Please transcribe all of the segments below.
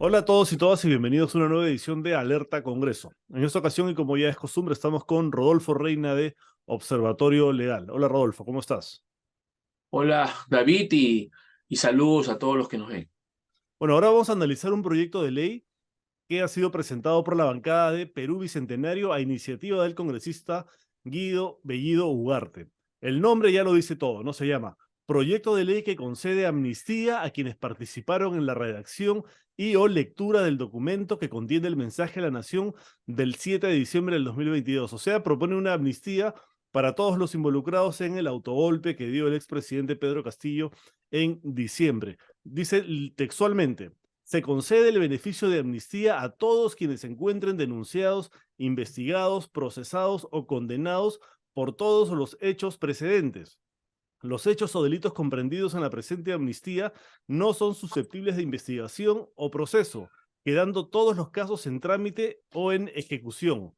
Hola a todos y todas y bienvenidos a una nueva edición de Alerta Congreso. En esta ocasión, y como ya es costumbre, estamos con Rodolfo Reina de Observatorio Legal. Hola Rodolfo, ¿cómo estás? Hola David y saludos a todos los que nos ven. Bueno, ahora vamos a analizar un proyecto de ley que ha sido presentado por la bancada de Perú Bicentenario a iniciativa del congresista Guido Bellido Ugarte. El nombre ya lo dice todo, ¿no? Se llama Proyecto de Ley que concede amnistía a quienes participaron en la redacción y o lectura del documento que contiene el mensaje a la nación del 7 de diciembre del 2022. O sea, propone una amnistía para todos los involucrados en el autogolpe que dio el expresidente Pedro Castillo en diciembre. Dice textualmente, se concede el beneficio de amnistía a todos quienes se encuentren denunciados, investigados, procesados o condenados por todos los hechos precedentes. Los hechos o delitos comprendidos en la presente amnistía no son susceptibles de investigación o proceso, quedando todos los casos en trámite o en ejecución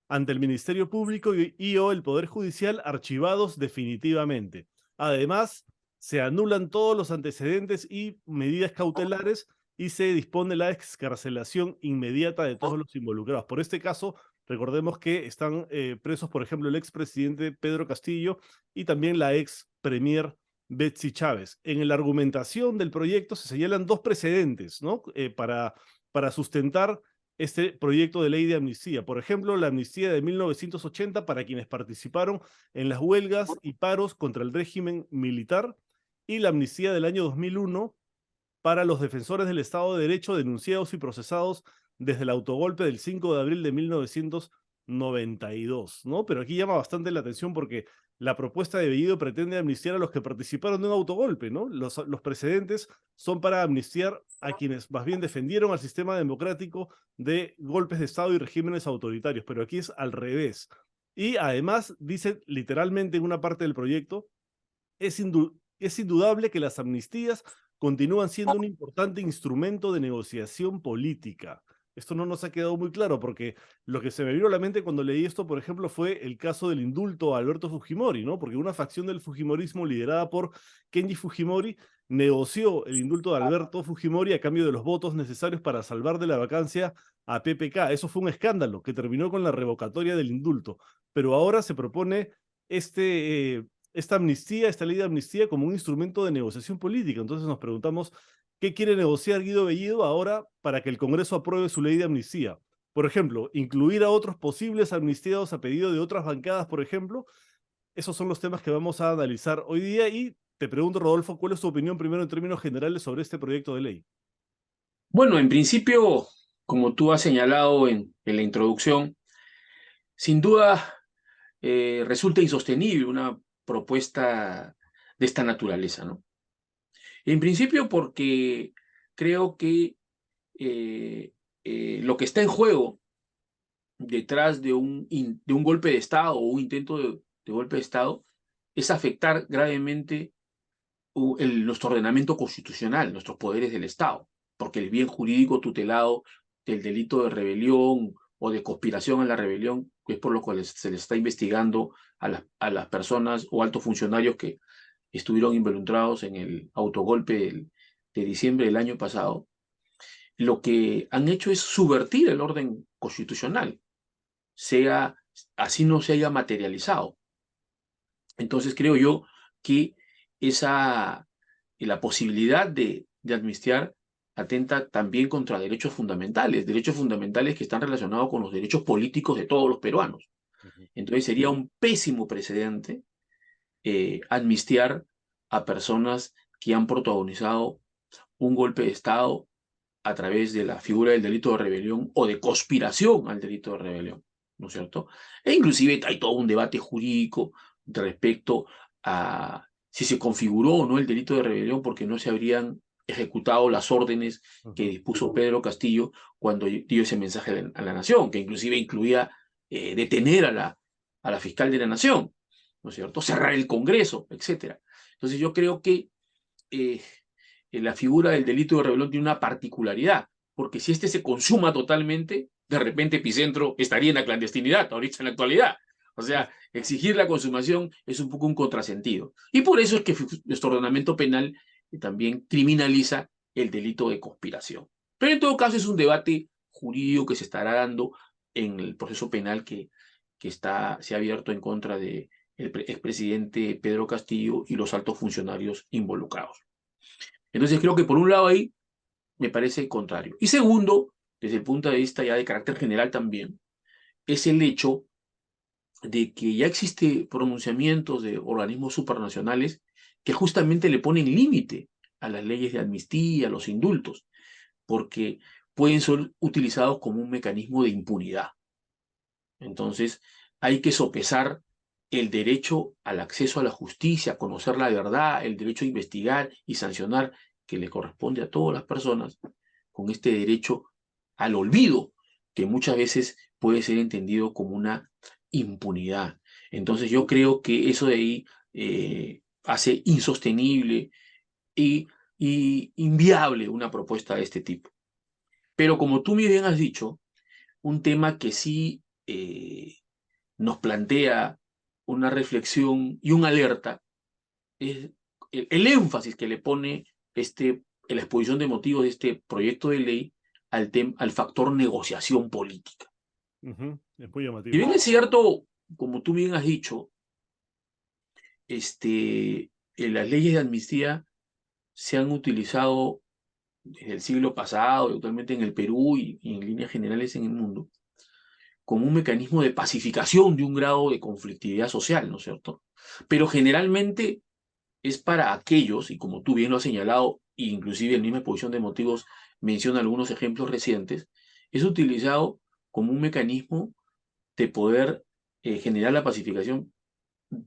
ante el Ministerio Público y o el Poder Judicial archivados definitivamente. Además, se anulan todos los antecedentes y medidas cautelares y se dispone la excarcelación inmediata de todos los involucrados. Por este caso, recordemos que están presos, por ejemplo, el expresidente Pedro Castillo y también la ex premier Betsy Chávez. En la argumentación del proyecto se señalan dos precedentes, ¿no? Para sustentar este proyecto de ley de amnistía. Por ejemplo, la amnistía de 1980 para quienes participaron en las huelgas y paros contra el régimen militar y la amnistía del año 2001 para los defensores del Estado de Derecho denunciados y procesados desde el autogolpe del 5 de abril de 1992, ¿no? Pero aquí llama bastante la atención porque la propuesta de Bellido pretende amnistiar a los que participaron de un autogolpe, ¿no? Los precedentes son para amnistiar a quienes más bien defendieron al sistema democrático de golpes de Estado y regímenes autoritarios, pero aquí es al revés. Y además dice literalmente en una parte del proyecto, es indudable que las amnistías continúan siendo un importante instrumento de negociación política. Esto no nos ha quedado muy claro porque lo que se me vino a la mente cuando leí esto, por ejemplo, fue el caso del indulto a Alberto Fujimori, ¿no? Porque una facción del Fujimorismo liderada por Kenji Fujimori negoció el indulto de Alberto Fujimori a cambio de los votos necesarios para salvar de la vacancia a PPK. Eso fue un escándalo que terminó con la revocatoria del indulto. Pero ahora se propone esta amnistía, esta ley de amnistía como un instrumento de negociación política. Entonces nos preguntamos, ¿qué quiere negociar Guido Bellido ahora para que el Congreso apruebe su ley de amnistía? Por ejemplo, incluir a otros posibles amnistiados a pedido de otras bancadas, por ejemplo. Esos son los temas que vamos a analizar hoy día y te pregunto, Rodolfo, ¿cuál es tu opinión primero en términos generales sobre este proyecto de ley? Bueno, en principio, como tú has señalado en la introducción, sin duda resulta insostenible una propuesta de esta naturaleza, ¿no? En principio porque creo que eh, lo que está en juego detrás de un golpe de Estado o un intento de golpe de Estado es afectar gravemente nuestro ordenamiento constitucional, nuestros poderes del Estado, porque el bien jurídico tutelado del delito de rebelión o de conspiración a la rebelión, que es por lo cual se le está investigando a las personas o altos funcionarios que estuvieron involucrados en el autogolpe de diciembre del año pasado, lo que han hecho es subvertir el orden constitucional, sea así no se haya materializado. Entonces creo yo que esa, la posibilidad de amnistiar atenta también contra derechos fundamentales que están relacionados con los derechos políticos de todos los peruanos. Ujú. Entonces sería un pésimo precedente amnistiar a personas que han protagonizado un golpe de Estado a través de la figura del delito de rebelión o de conspiración al delito de rebelión, ¿no es cierto? E inclusive hay todo un debate jurídico respecto a si se configuró o no el delito de rebelión porque no se habrían ejecutado las órdenes que Ujú. dispuso Pedro Castillo cuando dio ese mensaje a la nación, que inclusive incluía detener a la fiscal de la nación, ¿no es cierto? Cerrar el Congreso, etcétera. Entonces yo creo que eh, la figura del delito de rebelión tiene una particularidad, porque si este se consuma totalmente, de repente Epicentro estaría en la clandestinidad, ahorita en la actualidad. O sea, exigir la consumación es un poco un contrasentido. Y por eso es que nuestro ordenamiento penal también criminaliza el delito de conspiración. Pero en todo caso es un debate jurídico que se estará dando en el proceso penal que se ha abierto en contra del expresidente Pedro Castillo y los altos funcionarios involucrados. Entonces creo que por un lado ahí me parece contrario. Y segundo, desde el punto de vista ya de carácter general también, es el hecho de que ya existe pronunciamientos de organismos supranacionales que justamente le ponen límite a las leyes de amnistía, a los indultos, porque pueden ser utilizados como un mecanismo de impunidad. Entonces, hay que sopesar el derecho al acceso a la justicia, a conocer la verdad, el derecho a investigar y sancionar que le corresponde a todas las personas, con este derecho al olvido, que muchas veces puede ser entendido como una impunidad. Entonces, yo creo que eso de ahí hace insostenible y inviable una propuesta de este tipo. Pero como tú muy bien has dicho, un tema que sí nos plantea una reflexión y una alerta es el énfasis que le pone la exposición de motivos de este proyecto de ley al factor negociación política. Es muy Y llamativo. bien es cierto, como tú bien has dicho, las leyes de amnistía se han utilizado desde el siglo pasado y actualmente en el Perú y en líneas generales en el mundo como un mecanismo de pacificación de un grado de conflictividad social, ¿no es cierto? Pero generalmente es para aquellos, y como tú bien lo has señalado, e inclusive en la misma exposición de motivos menciona algunos ejemplos recientes, es utilizado como un mecanismo de poder generar la pacificación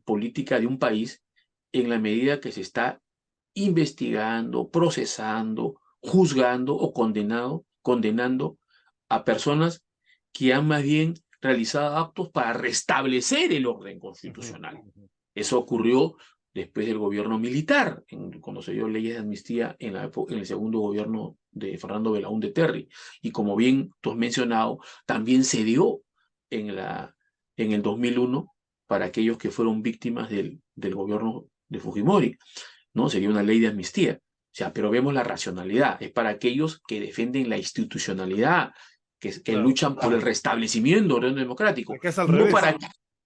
política de un país en la medida que se está investigando, procesando, juzgando o condenando a personas que han más bien realizado actos para restablecer el orden constitucional. Eso ocurrió después del gobierno militar, cuando se dio leyes de amnistía en el segundo gobierno de Fernando Belaúnde Terry. Y como bien tú has mencionado, también se dio en el 2001 para aquellos que fueron víctimas del gobierno de Fujimori, ¿no? Sería una ley de amnistía. O sea, pero vemos la racionalidad. Es para aquellos que defienden la institucionalidad, que Claro. luchan por el restablecimiento del orden democrático. Acá es al No revés. para,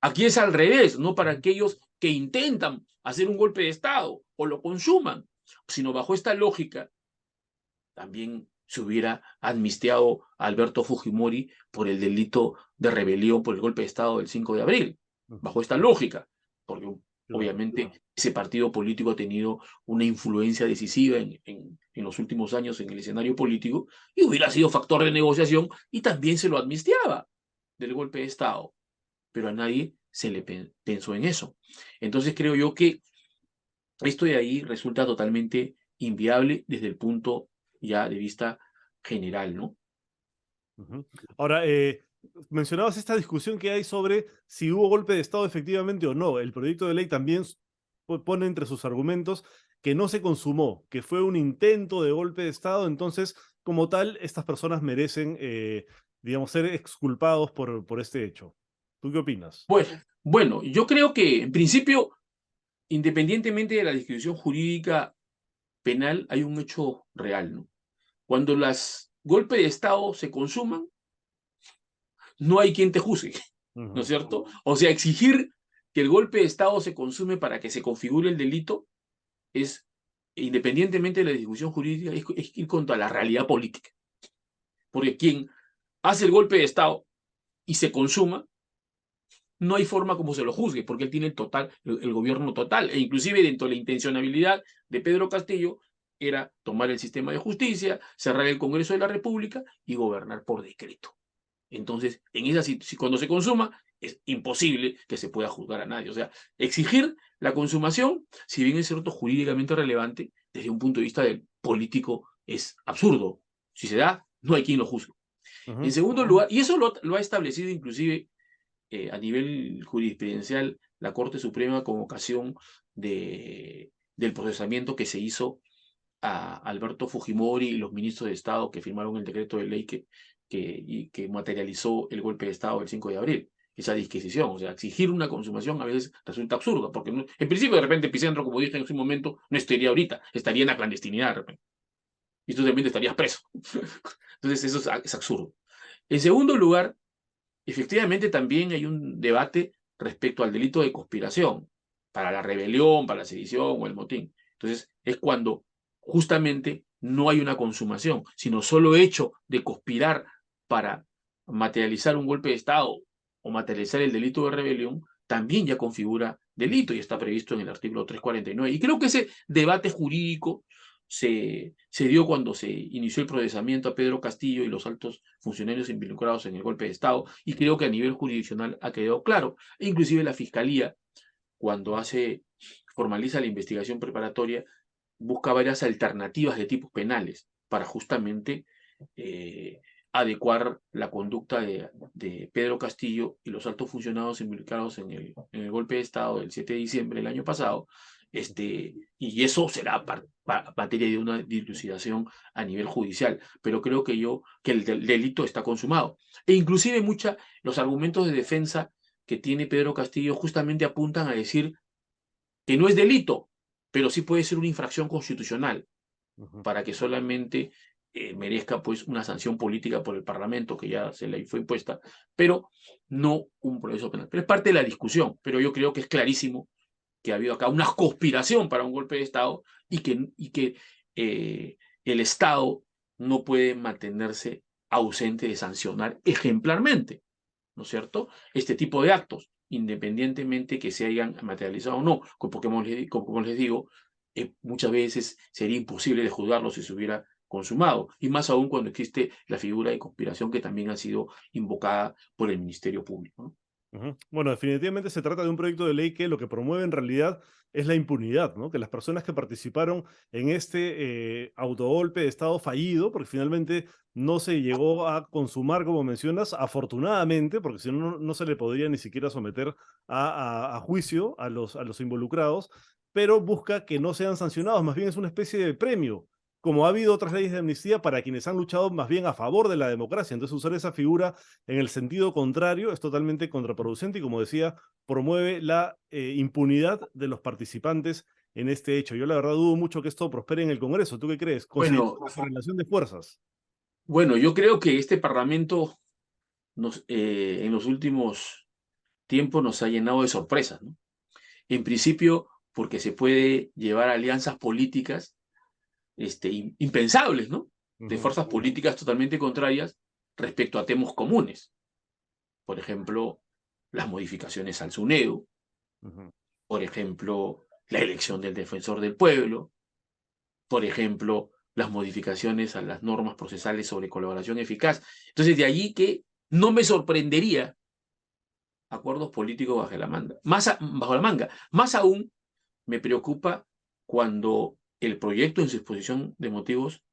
aquí es al revés, no para aquellos que intentan hacer un golpe de Estado o lo consuman, sino bajo esta lógica también se hubiera amnistiado a Alberto Fujimori por el delito de rebelión por el golpe de Estado del 5 de abril, bajo esta lógica, porque Claro. obviamente ese partido político ha tenido una influencia decisiva en los últimos años en el escenario político y hubiera sido factor de negociación y también se lo amnistiaba del golpe de Estado, pero a nadie se le pensó en eso. Entonces creo yo que esto de ahí resulta totalmente inviable desde el punto ya de vista general, ¿no? Ahora, mencionabas esta discusión que hay sobre si hubo golpe de Estado efectivamente o no. El proyecto de ley también pone entre sus argumentos que no se consumó, que fue un intento de golpe de Estado. Entonces, como tal, estas personas merecen, digamos, ser exculpados por este hecho. ¿Tú qué opinas? Bueno, yo creo que en principio, independientemente de la discusión jurídica penal, hay un hecho real, ¿no? Cuando los golpes de Estado se consuman, no hay quien te juzgue, ¿no es Ujú. cierto? O sea, exigir que el golpe de Estado se consume para que se configure el delito es, independientemente de la discusión jurídica, es ir contra la realidad política. Porque quien hace el golpe de Estado y se consuma, no hay forma como se lo juzgue, porque él tiene el gobierno total, e inclusive dentro de la intencionalidad de Pedro Castillo era tomar el sistema de justicia, cerrar el Congreso de la República y gobernar por decreto. Entonces, cuando se consuma, es imposible que se pueda juzgar a nadie. O sea, exigir la consumación, si bien es cierto jurídicamente relevante, desde un punto de vista del político es absurdo. Si se da, no hay quien lo juzgue. En Ujú. segundo lugar, y eso lo ha establecido inclusive a nivel jurisprudencial la Corte Suprema con ocasión del procesamiento que se hizo a Alberto Fujimori y los ministros de Estado que firmaron el decreto de ley que materializó el golpe de Estado del 5 de abril. Esa disquisición, o sea, exigir una consumación a veces resulta absurda, porque en principio de repente Epicentro, como dije en su momento, no estaría ahorita, estaría en la clandestinidad de repente. y tú también estarías preso. Entonces eso es absurdo. En segundo lugar, efectivamente también hay un debate respecto al delito de conspiración para la rebelión, para la sedición o el motín. Entonces es cuando justamente no hay una consumación, sino solo hecho de conspirar para materializar un golpe de Estado o materializar el delito de rebelión, también ya configura delito y está previsto en el artículo 349. Y creo que ese debate jurídico se dio cuando se inició el procesamiento a Pedro Castillo y los altos funcionarios involucrados en el golpe de Estado, y creo que a nivel jurisdiccional ha quedado claro. E inclusive la Fiscalía, cuando formaliza la investigación preparatoria, busca varias alternativas de tipos penales para justamente adecuar la conducta de Pedro Castillo y los altos funcionarios involucrados en el golpe de Estado del 7 de diciembre del año pasado, y eso será materia de una dilucidación a nivel judicial, pero creo que el delito está consumado. E inclusive los argumentos de defensa que tiene Pedro Castillo justamente apuntan a decir que no es delito, pero sí puede ser una infracción constitucional, para que solamente merezca pues una sanción política por el Parlamento, que ya se le fue impuesta, pero no un proceso penal. Pero es parte de la discusión, pero yo creo que es clarísimo que ha habido acá una conspiración para un golpe de Estado y que el Estado no puede mantenerse ausente de sancionar ejemplarmente, ¿no es cierto?, este tipo de actos, independientemente que se hayan materializado o no, porque como les digo, muchas veces sería imposible de juzgarlo si se hubiera consumado, y más aún cuando existe la figura de conspiración que también ha sido invocada por el Ministerio Público, ¿no? Bueno, definitivamente se trata de un proyecto de ley que lo que promueve en realidad es la impunidad, ¿no? Que las personas que participaron en este autogolpe de Estado fallido, porque finalmente no se llegó a consumar, como mencionas, afortunadamente, porque si no, no se le podría ni siquiera someter a juicio a los involucrados, pero busca que no sean sancionados, más bien es una especie de premio, como ha habido otras leyes de amnistía para quienes han luchado más bien a favor de la democracia. Entonces, usar esa figura en el sentido contrario es totalmente contraproducente y, como decía, promueve la impunidad de los participantes en este hecho. Yo la verdad dudo mucho que esto prospere en el Congreso. ¿Tú qué crees? Considera Bueno, la correlación de fuerzas. bueno, yo creo que este Parlamento en los últimos tiempos nos ha llenado de sorpresas, ¿no? En principio, porque se puede llevar alianzas políticas impensables, ¿no? De Ujú, fuerzas políticas totalmente contrarias respecto a temas comunes. Por ejemplo, las modificaciones al SUNEDU, ujú. por ejemplo, la elección del defensor del pueblo, por ejemplo, las modificaciones a las normas procesales sobre colaboración eficaz. Entonces, de allí que no me sorprendería acuerdos políticos bajo la manga. Más aún me preocupa cuando el proyecto en su exposición de motivos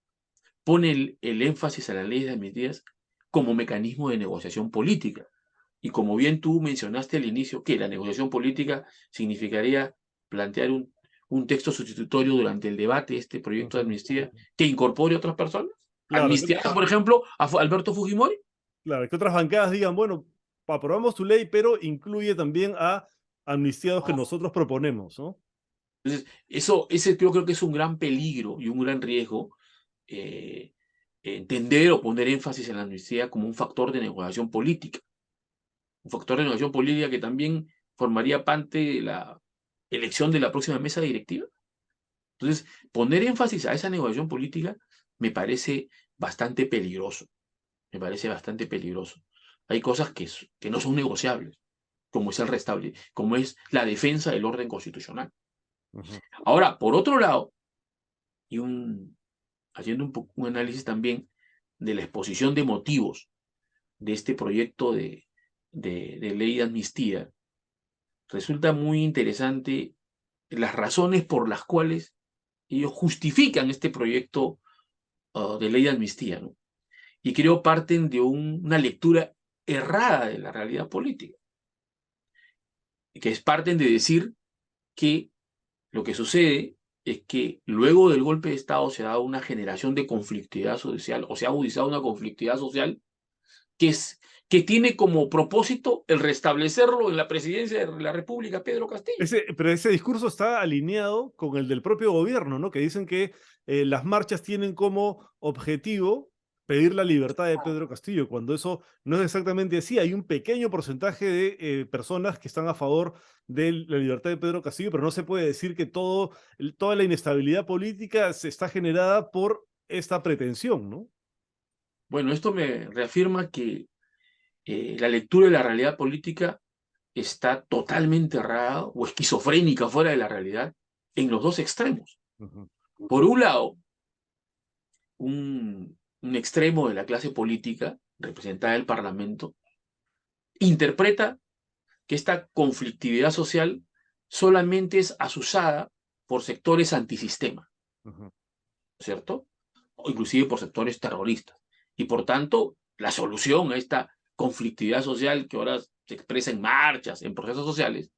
pone el énfasis a las leyes de amnistías como mecanismo de negociación política. Y como bien tú mencionaste al inicio, que la negociación política significaría plantear un texto sustitutorio durante el debate de este proyecto de Ujú. amnistía que incorpore a otras personas. Claro, Amnistiar, por ejemplo, a Alberto Fujimori. claro, que otras bancadas digan, bueno, aprobamos tu ley, pero incluye también a amnistiados que nosotros proponemos, ¿no? Entonces, ese yo creo que es un gran peligro y un gran riesgo, eh, entender o poner énfasis en la amnistía como un factor de negociación política. Un factor de negociación política que también formaría parte de la elección de la próxima mesa directiva. Entonces, poner énfasis a esa negociación política me parece bastante peligroso. Me parece bastante peligroso. Hay cosas que no son negociables, como es como es la defensa del orden constitucional. Ujú. Ahora, por otro lado, y haciendo un análisis también de la exposición de motivos de este proyecto de ley de amnistía, resulta muy interesante las razones por las cuales ellos justifican este proyecto de ley de amnistía, ¿no? Y creo parten de una lectura errada de la realidad política, que es parten de decir que lo que sucede es que luego del golpe de Estado se ha dado una generación de conflictividad social, o se ha agudizado una conflictividad social que es que tiene como propósito el restablecerlo en la presidencia de la República, Pedro Castillo. Pero ese discurso está alineado con el del propio gobierno, ¿no? Que dicen que las marchas tienen como objetivo pedir la libertad de Pedro Castillo, cuando eso no es exactamente así. Hay un pequeño porcentaje de personas que están a favor de la libertad de Pedro Castillo, pero no se puede decir que toda la inestabilidad política se está generada por esta pretensión, ¿no? Bueno, esto me reafirma que la lectura de la realidad política está totalmente errada o esquizofrénica fuera de la realidad en los dos extremos. Ujú, Por un lado, un extremo de la clase política, representada en el Parlamento, interpreta que esta conflictividad social solamente es asusada por sectores antisistema, ujú, ¿cierto? O inclusive por sectores terroristas. Y por tanto, la solución a esta conflictividad social que ahora se expresa en marchas, en procesos sociales,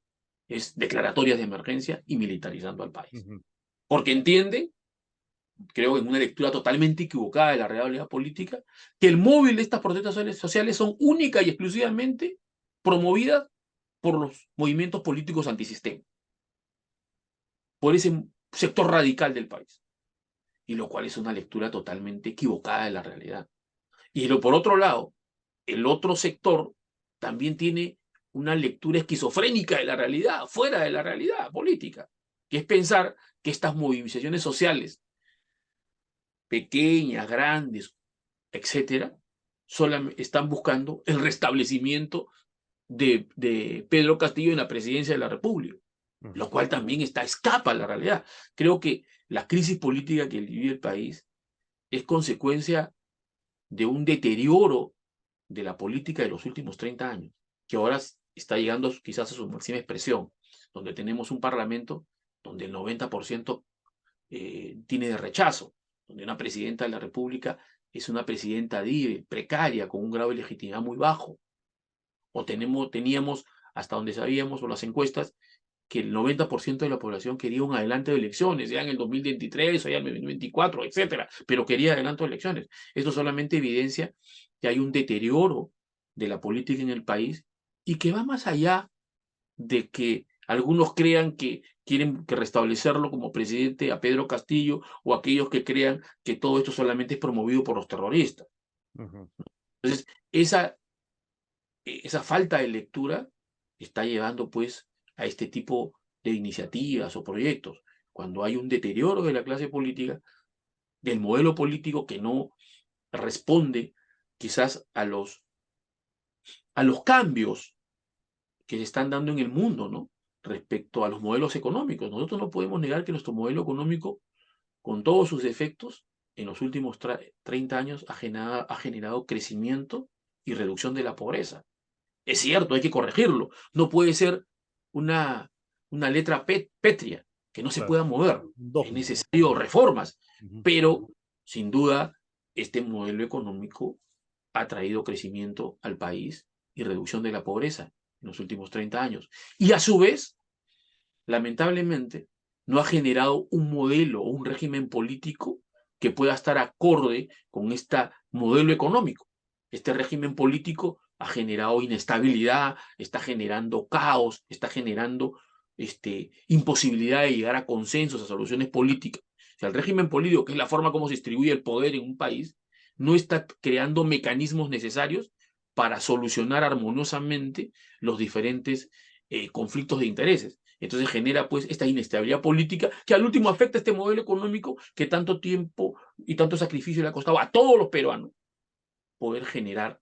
es declaratorias de emergencia y militarizando al país. ujú, Porque entiende, creo en una lectura totalmente equivocada de la realidad política, que el móvil de estas protestas sociales son única y exclusivamente promovidas por los movimientos políticos antisistema, por ese sector radical del país, y lo cual es una lectura totalmente equivocada de la realidad. Por otro lado, el otro sector también tiene una lectura esquizofrénica de la realidad, fuera de la realidad política, que es pensar que estas movilizaciones sociales, pequeñas, grandes, etcétera, solamente están buscando el restablecimiento de Pedro Castillo en la presidencia de la República, lo ujú, cual también escapa a la realidad. Creo que la crisis política que vive el país es consecuencia de un deterioro de la política de los últimos 30 años, que ahora está llegando quizás a su máxima expresión, donde tenemos un parlamento donde el 90% tiene de rechazo, donde una presidenta de la República es una presidenta débil, precaria, con un grado de legitimidad muy bajo. O teníamos, hasta donde sabíamos, por las encuestas, que el 90% de la población quería un adelanto de elecciones, ya en el 2023 o ya en el 2024, etcétera, pero quería adelanto de elecciones. Esto solamente evidencia que hay un deterioro de la política en el país y que va más allá de que algunos crean que quieren que restablecerlo como presidente a Pedro Castillo o aquellos que crean que todo esto solamente es promovido por los terroristas. ujú. Entonces, esa falta de lectura está llevando pues a este tipo de iniciativas o proyectos, cuando hay un deterioro de la clase política, del modelo político que no responde quizás a los cambios que se están dando en el mundo, ¿no? Respecto a los modelos económicos. Nosotros no podemos negar que nuestro modelo económico, con todos sus defectos, en los últimos 30 años ha generado crecimiento y reducción de la pobreza. Es cierto, hay que corregirlo. No puede ser una letra pétrea que no se Claro, pueda mover. un Es dogma. necesario reformas, Ujú, pero sin duda este modelo económico ha traído crecimiento al país y reducción de la pobreza en los últimos 30 años. Y a su vez, lamentablemente, no ha generado un modelo o un régimen político que pueda estar acorde con este modelo económico. Este régimen político ha generado inestabilidad, está generando caos, está generando imposibilidad de llegar a consensos, a soluciones políticas. O sea, el régimen político, que es la forma como se distribuye el poder en un país, no está creando mecanismos necesarios para solucionar armoniosamente los diferentes conflictos de intereses. Entonces genera pues esta inestabilidad política que al último afecta a este modelo económico que tanto tiempo y tanto sacrificio le ha costado a todos los peruanos poder generar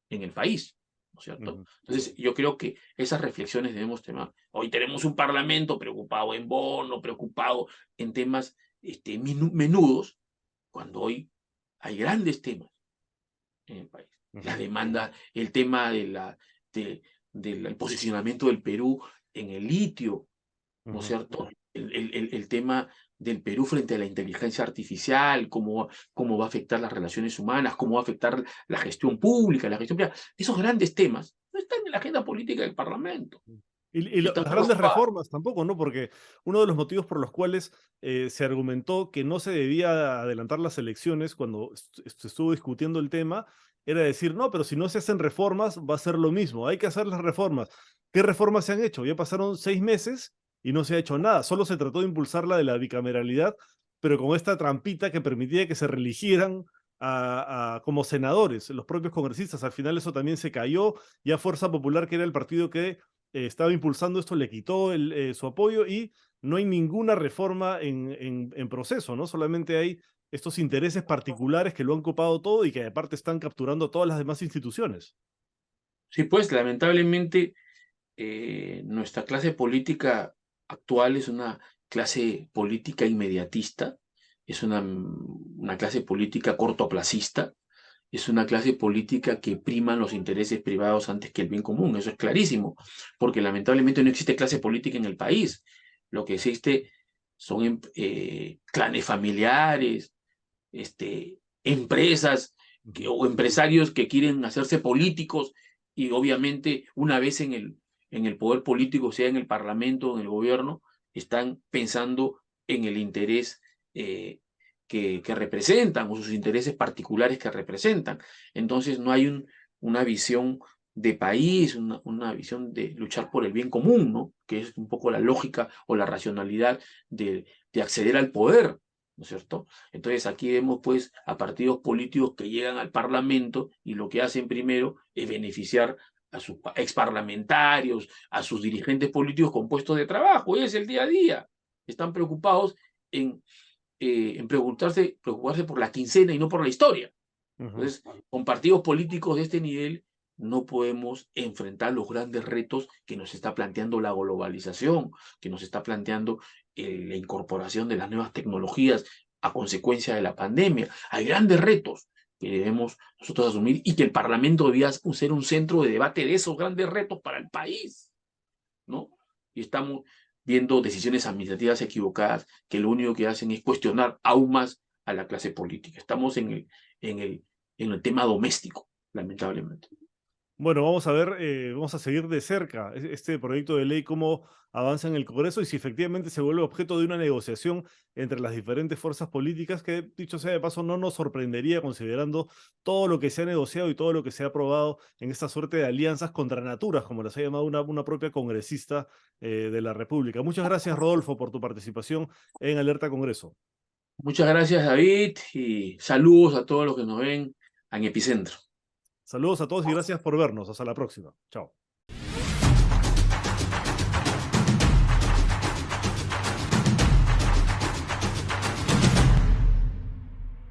en el país, ¿no es cierto? ujú. Entonces yo creo que esas reflexiones debemos tener. Hoy tenemos un parlamento preocupado en bono, preocupado en temas menudos, cuando hoy hay grandes temas en el país. La Ujú, demanda, el tema de, del posicionamiento del Perú en el litio, ¿no es ujú. cierto? El tema del Perú frente a la inteligencia artificial, cómo va a afectar las relaciones humanas, cómo va a afectar la gestión pública, la gestión privada. Esos grandes temas no están en la agenda política del Parlamento. Están Las grandes preocupados. reformas tampoco, ¿no? Porque uno de los motivos por los cuales se argumentó que no se debía adelantar las elecciones cuando se estuvo discutiendo el tema era decir, no, pero si no se hacen reformas, va a ser lo mismo, hay que hacer las reformas. ¿Qué reformas se han hecho? Ya pasaron 6 meses y no se ha hecho nada, solo se trató de impulsar la de la bicameralidad, pero con esta trampita que permitía que se reeligieran como senadores, los propios congresistas. Al final eso también se cayó, ya Fuerza Popular, que era el partido que estaba impulsando esto, le quitó su apoyo y no hay ninguna reforma en proceso, ¿no? Solamente hay estos intereses particulares que lo han copado todo y que aparte están capturando todas las demás instituciones. Sí, pues lamentablemente nuestra clase política actual es una clase política inmediatista, es una clase política cortoplacista, es una clase política que priman los intereses privados antes que el bien común, eso es clarísimo, porque lamentablemente no existe clase política en el país. Lo que existe son clanes familiares, empresas Ujú. o empresarios que quieren hacerse políticos y obviamente una vez en el poder político, sea en el parlamento o en el gobierno, están pensando en el interés que representan o sus intereses particulares que representan. Entonces no hay una visión de país, una visión de luchar por el bien común, ¿no? Que es un poco la lógica o la racionalidad de acceder al poder, ¿no es cierto? Entonces aquí vemos pues a partidos políticos que llegan al Parlamento y lo que hacen primero es beneficiar a sus exparlamentarios, a sus dirigentes políticos con puestos de trabajo, es el día a día. Están preocupados en preocuparse por la quincena y no por la historia. Ujú. Entonces, con partidos políticos de este nivel no podemos enfrentar los grandes retos que nos está planteando la globalización, que nos está planteando la incorporación de las nuevas tecnologías a consecuencia de la pandemia. Hay grandes retos que debemos nosotros asumir y que el Parlamento debía ser un centro de debate de esos grandes retos para el país, ¿no? Y estamos viendo decisiones administrativas equivocadas que lo único que hacen es cuestionar aún más a la clase política. Estamos en el, en el tema doméstico, lamentablemente. Bueno, vamos a ver, vamos a seguir de cerca este proyecto de ley, cómo avanza en el Congreso y si efectivamente se vuelve objeto de una negociación entre las diferentes fuerzas políticas, que dicho sea de paso, no nos sorprendería considerando todo lo que se ha negociado y todo lo que se ha aprobado en esta suerte de alianzas contra naturas, como las ha llamado una propia congresista de la República. Muchas gracias, Rodolfo, por tu participación en Alerta Congreso. Muchas gracias, David, y saludos a todos los que nos ven en Epicentro. Saludos a todos y gracias por vernos. Hasta la próxima. Chao.